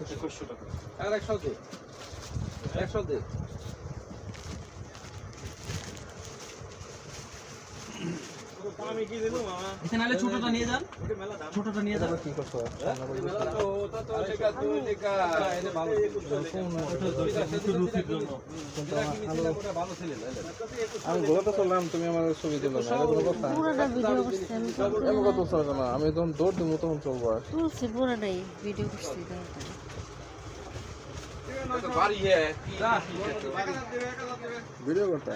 2100 টাকা। আর 100 দে, 100 দে। আমি কি দেব মামা? এখানে আলে ছোটটা নিয়ে যান, ছোটটা নিয়ে যান। কি করছো? মেলা তো ওটা তো টাকা 2 টাকা এটা ভালো আমি ঘোরাতে চললাম, তুমি আমার ছবি তুলো না, এটা কোনো কথা? পুরোটা ভিডিও করছি আমি তো। এমন কথা চলবে না, আমি যখন দৌড় দিব তখন চলবো। আর তুলছি পুরোটাই ভিডিও করছি তাই। ভিডিও করতে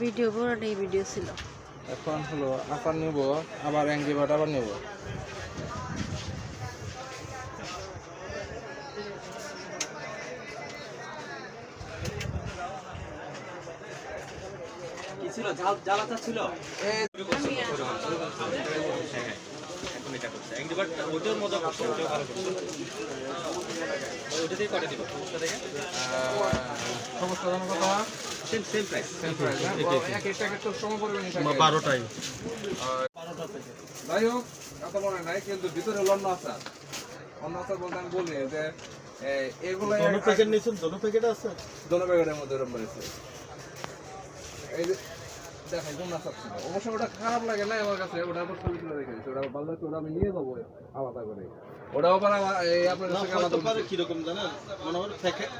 ভিডিও পুরোটাই ভিডিও ছিল। এখন হলো আচার নেব, আবার অ্যাঙ্গি বাট আবার নেব। কি ছিল? জাল আচার ছিল? এখন এটা করছে। একবার ওটার মজা করছে, ওটাও ভালো করছে। ওটা দিয়ে করে দিব। ওটা থেকে সমস্যা জানো কথা? Same price. সেম প্রাইস না? এক একটা তো সম পরিমাণই থাকে। 12টাই। যাই হোক, কথা মনে নাই, কিন্তু ভিতরে হলো অন্য আচার। অন্য আচার বলতে আমি বলি যে এগুলো দোনো প্যাকেট নিছেন, দোনো প্যাকেট আছে। দোনো প্যাকেটের মধ্যে এরকম রয়েছে। এই যে দেখাই কোন আচার ছিল। অবশ্য ওটা খারাপ লাগে না আমার কাছে, ওটা আবার ছবি তুলে রেখে দিচ্ছি। ওটা ভালো লাগছে, ওটা আমি নিয়ে যাবো আলাদা করে। ওটাও আবার এই আপনার কাছে আলাদা পারে কিরকম জানেন, মনে হয়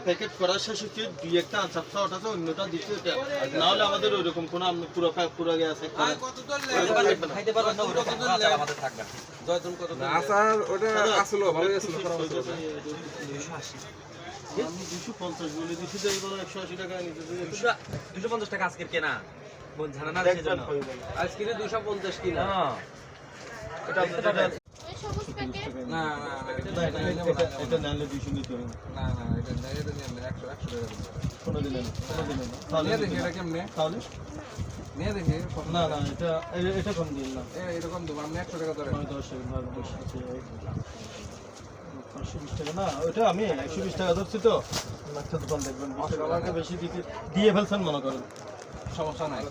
প্যাকেট করার শেষে কি দুই একটা আনসার ওটা তো অন্যটা দিচ্ছে, না হলে আমাদের ওইরকম কোনো পুরো গে আছে খাইতে পারবেন না, ওরকম আচার আমাদের থাকবে। জয়তুন কত? না, আচার ওটা আসলো ভালোই আসলো, খারাপ আসলো না। 280। আমি 250 বলে দিছি, যে এবার 180 টাকা নিতে 250 টাকা আজকের কেনা। বোন জানা না সেজন্য। আজকে 250 কিনা। হ্যাঁ। এটা আপনাদের না এটা নালে 200 নিতে হবে। না না, এটা না, এটা নিয়ে 100 টাকা দিন। কোনো দিলেন না। নিয়ে দেখি এটা কেমনে, তাহলে নিয়ে দেখি। না এটা কম দিন না। এরকম দেবো আমি 100 টাকা ধরে। 520 টাকা না, ওইটা আমি 120 টাকা ধরছি তো। একটা দোকান দেখবেন 20 টাকা বেশি দিয়ে ফেলছেন মনে করেন। সমস্যা নাই।